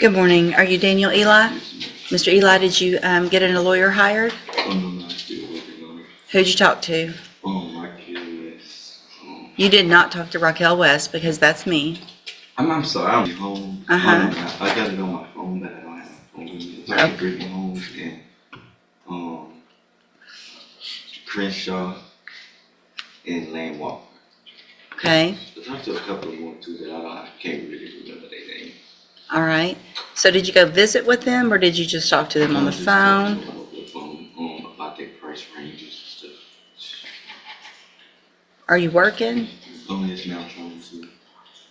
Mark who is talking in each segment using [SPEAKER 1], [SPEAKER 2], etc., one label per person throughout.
[SPEAKER 1] Good morning. Are you Daniel Eli? Mr. Eli, did you get a lawyer hired?
[SPEAKER 2] Oh, no, I'm still working on it.
[SPEAKER 1] Who'd you talk to?
[SPEAKER 2] My kid is,
[SPEAKER 1] You did not talk to Raquel West because that's me.
[SPEAKER 2] I'm sorry, I'm home.
[SPEAKER 1] Uh-huh.
[SPEAKER 2] I got it on my phone, but I don't have a phone with me. So I can bring home and, Crenshaw and Lane Walker.
[SPEAKER 1] Okay.
[SPEAKER 2] I talked to a couple more too that I can't really remember their name.
[SPEAKER 1] All right. So did you go visit with them or did you just talk to them on the phone?
[SPEAKER 2] Just talked to them over the phone, about their price ranges and stuff.
[SPEAKER 1] Are you working?
[SPEAKER 2] Yes, now I'm trying to.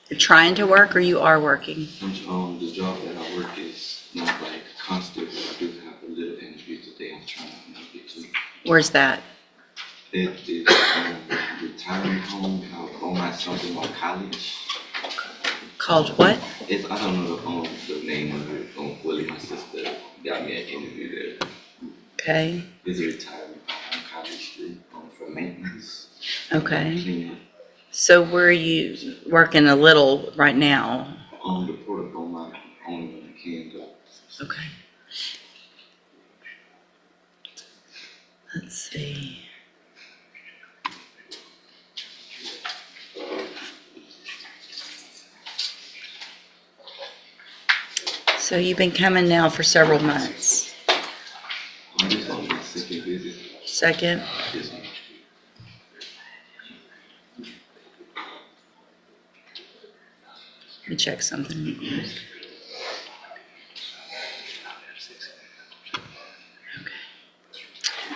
[SPEAKER 1] You're trying to work or you are working?
[SPEAKER 2] The job that I work is not like constant, but I do have a little interview today I'm trying to make it to.
[SPEAKER 1] Where's that?
[SPEAKER 2] It is retirement home on my something on college.
[SPEAKER 1] Called what?
[SPEAKER 2] I don't know the name of it fully. My sister got me an interview there.
[SPEAKER 1] Okay.
[SPEAKER 2] It's a retirement home on College Street for maintenance.
[SPEAKER 1] Okay.
[SPEAKER 2] Cleaning.
[SPEAKER 1] So where are you working a little right now?
[SPEAKER 2] The port on my only when I can go.
[SPEAKER 1] Okay. Let's see. So you've been coming now for several months.
[SPEAKER 2] I'm just on my second visit.
[SPEAKER 1] Second?
[SPEAKER 2] Yes, ma'am.
[SPEAKER 1] Let me check something. Okay.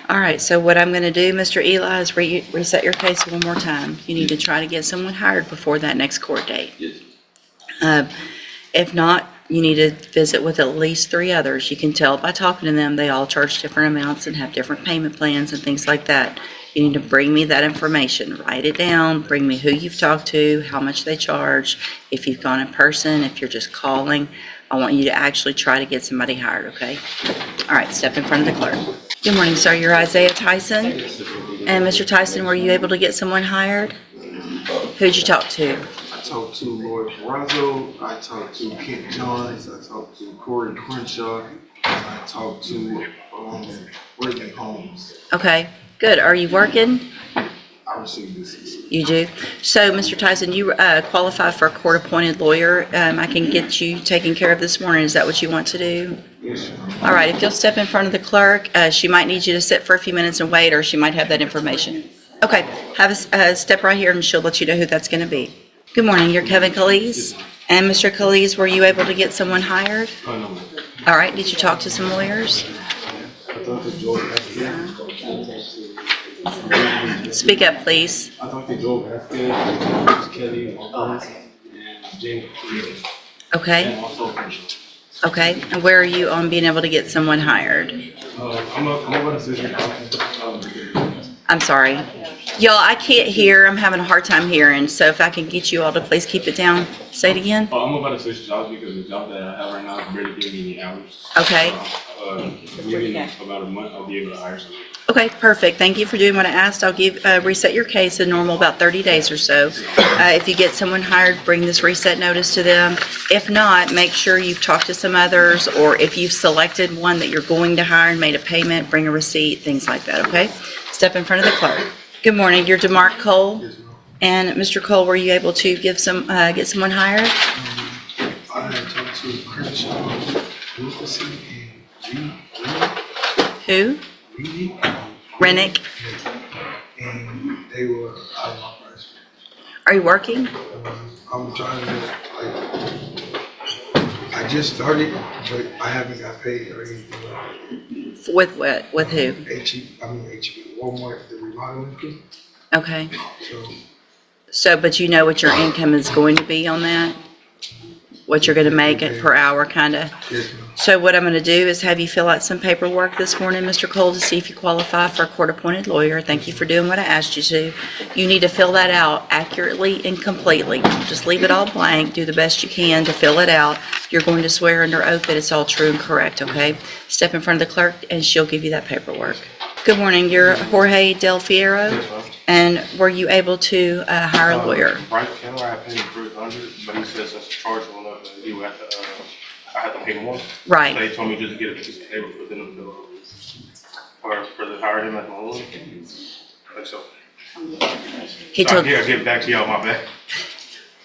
[SPEAKER 1] All right, so what I'm going to do, Mr. Eli, is reset your case one more time. You need to try to get someone hired before that next court date.
[SPEAKER 2] Yes.
[SPEAKER 1] If not, you need to visit with at least 3 others. You can tell by talking to them, they all charge different amounts and have different payment plans and things like that. You need to bring me that information, write it down, bring me who you've talked to, how much they charge, if you've gone in person, if you're just calling. I want you to actually try to get somebody hired, okay? All right, step in front of the clerk. Good morning, sir. You're Isaiah Tyson. And Mr. Tyson, were you able to get someone hired? Who'd you talk to?
[SPEAKER 3] I talked to Lloyd Perazzo, I talked to Kent Johns, I talked to Corey Crenshaw, and I talked to Whitney Holmes.
[SPEAKER 1] Okay, good. Are you working?
[SPEAKER 3] I received this.
[SPEAKER 1] You do? So, Mr. Tyson, you qualify for a court-appointed lawyer. I can get you taken care of this morning. Is that what you want to do?
[SPEAKER 3] Yes,
[SPEAKER 1] All right, if you'll step in front of the clerk, she might need you to sit for a few minutes and wait, or she might have that information. Okay, have a step right here and she'll let you know who that's going to be. Good morning, you're Kevin Calise. And Mr. Calise, were you able to get someone hired?
[SPEAKER 3] I know.
[SPEAKER 1] All right, did you talk to some lawyers?
[SPEAKER 3] I talked to Joe Vasquez.
[SPEAKER 1] Speak up, please.
[SPEAKER 3] I talked to Joe Vasquez, Kelly, and James.
[SPEAKER 1] Okay,
[SPEAKER 3] And also Crenshaw.
[SPEAKER 1] okay. And where are you on being able to get someone hired?
[SPEAKER 3] I'm about to switch
[SPEAKER 1] I'm sorry. Y'all, I can't hear. I'm having a hard time hearing. So if I can get you all to please keep it down. Say it again.
[SPEAKER 3] I'm about to switch jobs because the job that I have right now is barely giving me any hours.
[SPEAKER 1] Okay.
[SPEAKER 3] Maybe in about a month I'll be able to hire someone.
[SPEAKER 1] Okay, perfect. Thank you for doing what I asked. I'll reset your case in normal about 30 days or so. If you get someone hired, bring this reset notice to them. If not, make sure you've talked to some others, or if you've selected one that you're going to hire and made a payment, bring a receipt, things like that, okay? Step in front of the clerk. Good morning. You're DeMark Cole?
[SPEAKER 3] Yes, ma'am.
[SPEAKER 1] And Mr. Cole, were you able to get someone hired?
[SPEAKER 3] I had talked to Crenshaw, Wilkerson, and
[SPEAKER 1] Who?
[SPEAKER 3] Reedy,
[SPEAKER 1] Rennick?
[SPEAKER 3] and they were out of my price.
[SPEAKER 1] Are you working?
[SPEAKER 3] I'm trying to, I just started, but I haven't got paid or anything.
[SPEAKER 1] With what? With who?
[SPEAKER 3] Walmart, the remodeling fee.
[SPEAKER 1] Okay.
[SPEAKER 3] So,
[SPEAKER 1] But you know what your income is going to be on that? What you're going to make it per hour, kind of?
[SPEAKER 3] yes, ma'am.
[SPEAKER 1] So what I'm going to do is have you fill out some paperwork this morning, Mr. Cole, to see if you qualify for a court-appointed lawyer. Thank you for doing what I asked you to. You need to fill that out accurately and completely. Just leave it all blank. Do the best you can to fill it out. You're going to swear under oath that it's all true and correct, okay? Step in front of the clerk, and she'll give you that paperwork. Good morning. You're Jorge Del Fierro,
[SPEAKER 3] Yes, ma'am.
[SPEAKER 1] and were you able to hire a lawyer?
[SPEAKER 3] Bryce Keller, I paid him $300, but he says that's chargeable enough that he would have to
[SPEAKER 4] I had to pay more.
[SPEAKER 1] Right.
[SPEAKER 4] They told me just to get a piece of paper for them to fill out. Or for the hire him as my lawyer. Like so.
[SPEAKER 1] He
[SPEAKER 4] So
[SPEAKER 1] told,
[SPEAKER 4] I gotta get back to y'all, my bad.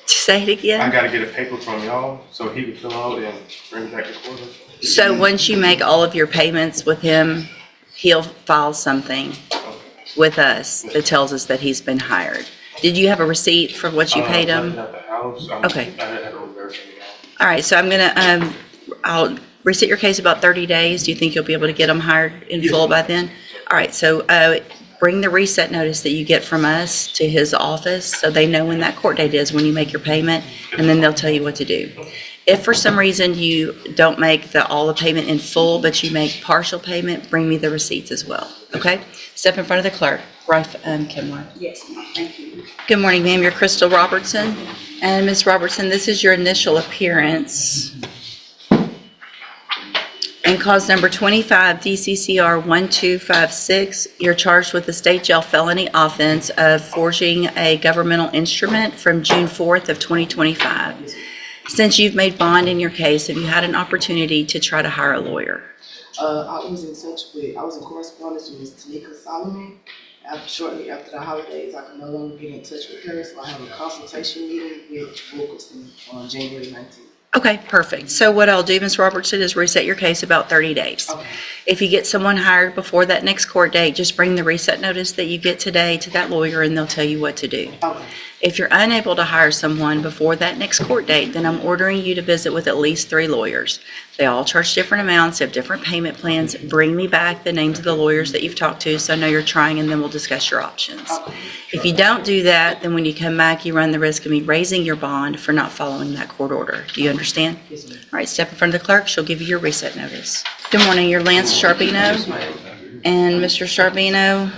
[SPEAKER 1] say it
[SPEAKER 4] I
[SPEAKER 1] again.
[SPEAKER 4] gotta get a paper from y'all so he can fill out and bring it back to court.
[SPEAKER 1] So once you make all of your payments with him, he'll file something with us that tells us that he's been hired. Did you have a receipt for what you paid him?
[SPEAKER 4] At the house.
[SPEAKER 1] Okay.
[SPEAKER 4] I had to reverse it.
[SPEAKER 1] All right, so I'm gonna, I'll reset your case about 30 days. Do you think you'll be able to get them hired in
[SPEAKER 4] Yes,
[SPEAKER 1] full by
[SPEAKER 4] ma'am.
[SPEAKER 1] then? All right, so, bring the reset notice that you get from us to his office so they know when that court date is when you make your payment, and then they'll tell you what to do. If for some reason you don't make all the payment in full, but you make partial payment, bring me the receipts as well, okay? Step in front of the clerk. Right, Kimlar.
[SPEAKER 5] Yes, ma'am, thank you.
[SPEAKER 1] Good morning, ma'am. You're Crystal Robertson. And Ms. Robertson, this is your initial appearance. And cause number 25 DCCR 1256. You're charged with the state jail felony offense of forging a governmental instrument from June 4th of 2025. Since you've made bond in your case, have you had an opportunity to try to hire a lawyer?
[SPEAKER 5] I was in correspondence with Ms. Tanika Solomon. Shortly after the holidays, I could no longer get in touch with her, so I have a consultation meeting with Wilkerson on January 19th.
[SPEAKER 1] Okay, perfect. So what I'll do, Ms. Robertson, is reset your case about 30 days.
[SPEAKER 5] Okay.
[SPEAKER 1] If you get someone hired before that next court date, just bring the reset notice that you get today to that lawyer and they'll tell you what to do.
[SPEAKER 5] Okay.
[SPEAKER 1] If you're unable to hire someone before that next court date, then I'm ordering you to visit with at least 3 lawyers. They all charge different amounts, have different payment plans. Bring me back the names of the lawyers that you've talked to so I know you're trying, and then we'll discuss your options. If you don't do that, then when you come back, you run the risk of me raising your bond for not following that court order. Do you understand?
[SPEAKER 5] Yes, ma'am.
[SPEAKER 1] All right, step in front of the clerk. She'll give you your reset notice. Good morning, you're Lance Sharpino. And Mr. Sharpino,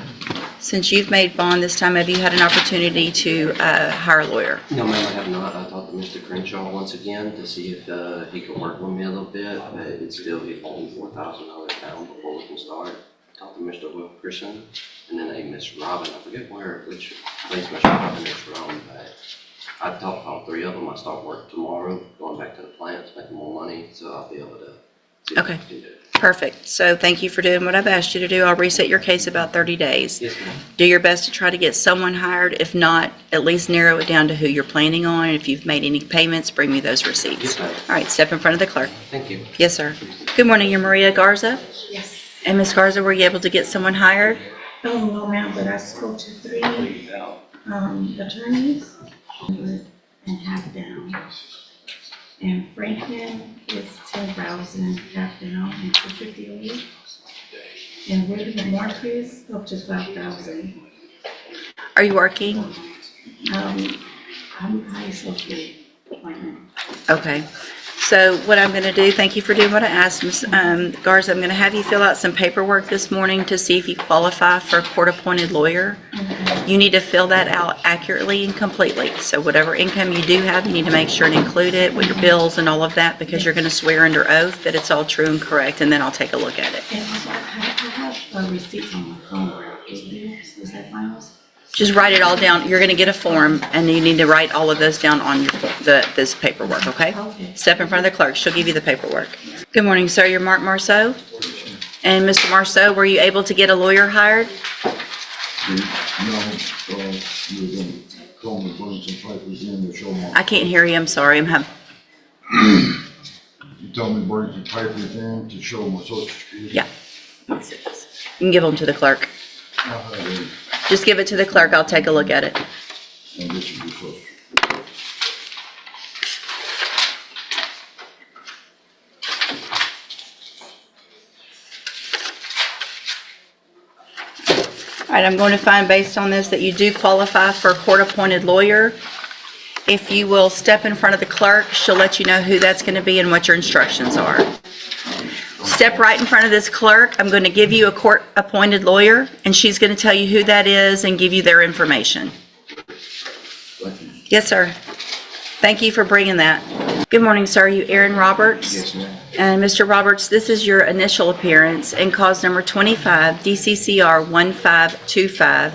[SPEAKER 1] since you've made bond this time, have you had an opportunity to hire a lawyer?
[SPEAKER 6] No, ma'am, I have not. I talked to Mr. Crenshaw once again to see if he could work with me a little bit, but it's still $4,000 down before we can start. Talked to Mr. Wilkerson, and then a Miss Robin. I forget which place Miss Robin is from, but I've talked to all 3 of them. I start work tomorrow, going back to the plants, making more money, so I'll be able to see what I can do.
[SPEAKER 1] Perfect. So thank you for doing what I've asked you to do. I'll reset your case about 30 days.
[SPEAKER 6] Yes, ma'am.
[SPEAKER 1] Do your best to try to get someone hired. If not, at least narrow it down to who you're planning on. If you've made any payments, bring me those receipts.
[SPEAKER 6] Yes, ma'am.
[SPEAKER 1] All right, step in front of the clerk.
[SPEAKER 6] Thank you.
[SPEAKER 1] Yes, sir. Good morning, you're Maria Garza.
[SPEAKER 5] Yes.
[SPEAKER 1] And Ms. Garza, were you able to get someone hired?
[SPEAKER 7] Oh, no, ma'am, but I spoke to 3 attorneys and half down. And Franklin is 10,000 half down and 250 a week. And William Marcus up to 5,000.
[SPEAKER 1] Are you working?
[SPEAKER 7] I'm high social appointment.
[SPEAKER 1] Okay. So what I'm going to do, thank you for doing what I asked, Ms. Garza. I'm going to have you fill out some paperwork this morning to see if you qualify for a court-appointed lawyer. You need to fill that out accurately and completely. So whatever income you do have, you need to make sure and include it with your bills and all of that, because you're going to swear under oath that it's all true and correct, and then I'll take a look at it.
[SPEAKER 7] And also, I have receipts on my phone. Is that fine?
[SPEAKER 1] Just write it all down. You're going to get a form, and you need to write all of those down on this paperwork, okay?
[SPEAKER 7] Okay.
[SPEAKER 1] Step in front of the clerk. She'll give you the paperwork. Good morning, sir. You're Mark Marceau? And Mr. Marceau, were you able to get a lawyer hired?
[SPEAKER 8] No, you were gonna call me, bring some papers in to show my.
[SPEAKER 1] I can't hear you. I'm sorry.
[SPEAKER 8] You told me to bring some papers in to show my social security.
[SPEAKER 1] Yeah. You can give them to the clerk.
[SPEAKER 8] I have it,
[SPEAKER 1] Just give it to the clerk. I'll take a look at it.
[SPEAKER 8] and this should be social.
[SPEAKER 1] All right, I'm going to find based on this that you do qualify for a court-appointed lawyer. If you will step in front of the clerk, she'll let you know who that's going to be and what your instructions are. Step right in front of this clerk. I'm going to give you a court-appointed lawyer, and she's going to tell you who that is and give you their information. Yes, sir. Thank you for bringing that. Good morning, sir. You Aaron Roberts?
[SPEAKER 6] Yes, ma'am.
[SPEAKER 1] And Mr. Roberts, this is your initial appearance and cause number 25, DCCR 1525.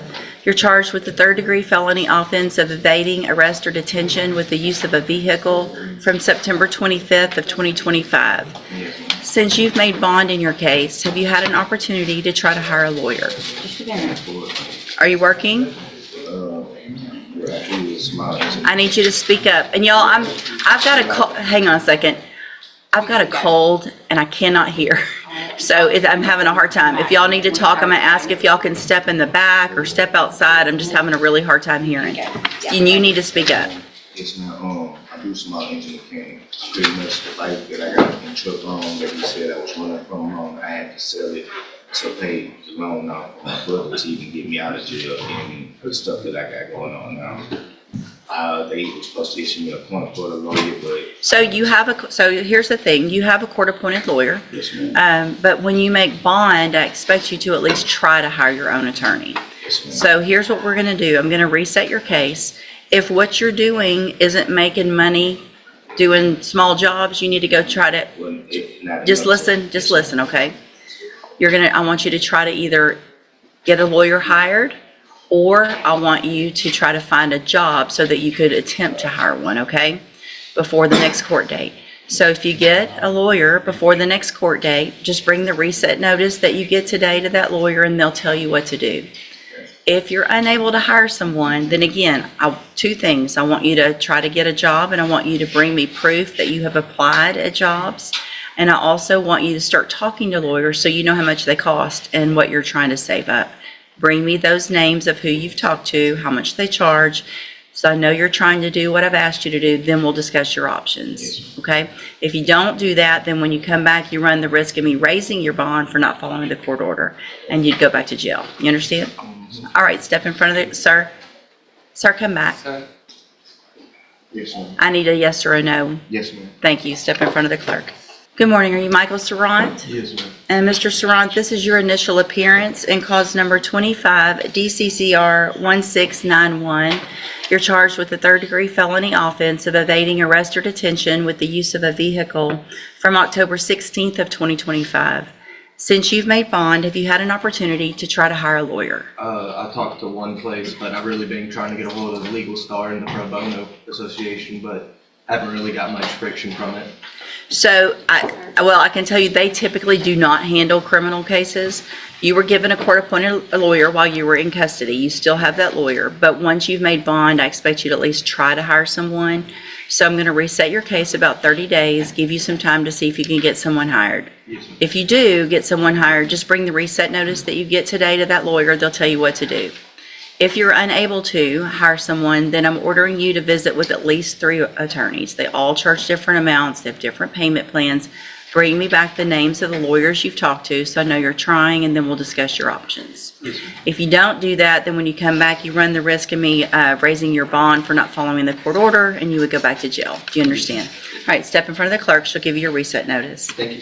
[SPEAKER 1] You're charged with the third-degree felony offense of evading arrest or detention with the use of a vehicle from September 25th of 2025.
[SPEAKER 2] Yes, ma'am.
[SPEAKER 1] Since you've made bond in your case, have you had an opportunity to try to hire a lawyer? Are you working?
[SPEAKER 8] Actually, it's my,
[SPEAKER 1] I need you to speak up. And y'all, I've got a cold, hang on a second. I've got a cold and I cannot hear. So I'm having a hard time. If y'all need to talk, I'm gonna ask if y'all can step in the back or step outside. I'm just having a really hard time hearing. And you need to speak up.
[SPEAKER 8] it's not, I do small engine mechanic. Pretty much the bike that I got in truck loan that he said I was running from, I had to sell it to pay the loan off for my brother to even get me out of jail and the stuff that I got going on now. They were supposed to issue me a point for the lawyer, but
[SPEAKER 1] So here's the thing, you have a court-appointed lawyer.
[SPEAKER 8] yes, ma'am.
[SPEAKER 1] But when you make bond, I expect you to at least try to hire your own attorney.
[SPEAKER 8] Yes, ma'am.
[SPEAKER 1] So here's what we're gonna do. I'm gonna reset your case. If what you're doing isn't making money, doing small jobs, you need to go try to,
[SPEAKER 8] Well, it- not
[SPEAKER 1] just
[SPEAKER 8] enough to-
[SPEAKER 1] listen, okay? I want you to try to either get a lawyer hired, or I want you to try to find a job so that you could attempt to hire one, okay? Before the next court date. So if you get a lawyer before the next court date, just bring the reset notice that you get today to that lawyer and they'll tell you what to do. If you're unable to hire someone, then again, two things. I want you to try to get a job and I want you to bring me proof that you have applied at jobs. And I also want you to start talking to lawyers so you know how much they cost and what you're trying to save up. Bring me those names of who you've talked to, how much they charge, so I know you're trying to do what I've asked you to do, then we'll discuss your options, okay? If you don't do that, then when you come back, you run the risk of me raising your bond for not following the court order, and you'd go back to jail. You understand? All right, step in front of the, sir. Sir, come back.
[SPEAKER 3] Yes, ma'am.
[SPEAKER 1] I need a yes or a no.
[SPEAKER 3] Yes, ma'am.
[SPEAKER 1] Thank you. Step in front of the clerk. Good morning. Are you Michael Sarant?
[SPEAKER 3] Yes, ma'am.
[SPEAKER 1] And Mr. Sarant, this is your initial appearance in cause number 25 DCCR 1691. You're charged with the third-degree felony offense of evading arrest or detention with the use of a vehicle from October 16th of 2025. Since you've made bond, have you had an opportunity to try to hire a lawyer?
[SPEAKER 9] I talked to one place, but I've really been trying to get a hold of the Legal Star and the Pro Bono Association, but haven't really got much friction from it.
[SPEAKER 1] So, I can tell you, they typically do not handle criminal cases. You were given a court-appointed lawyer while you were in custody. You still have that lawyer. But once you've made bond, I expect you to at least try to hire someone. So I'm going to reset your case about 30 days, give you some time to see if you can get someone hired.
[SPEAKER 9] Yes, ma'am.
[SPEAKER 1] If you do get someone hired, just bring the reset notice that you get today to that lawyer. They'll tell you what to do. If you're unable to hire someone, then I'm ordering you to visit with at least 3 attorneys. They all charge different amounts. They have different payment plans. Bring me back the names of the lawyers you've talked to so I know you're trying, and then we'll discuss your options.
[SPEAKER 9] Yes, ma'am.
[SPEAKER 1] If you don't do that, then when you come back, you run the risk of me raising your bond for not following the court order, and you would go back to jail. Do you understand? All right, step in front of the clerk. She'll give you your reset notice.
[SPEAKER 9] Thank you.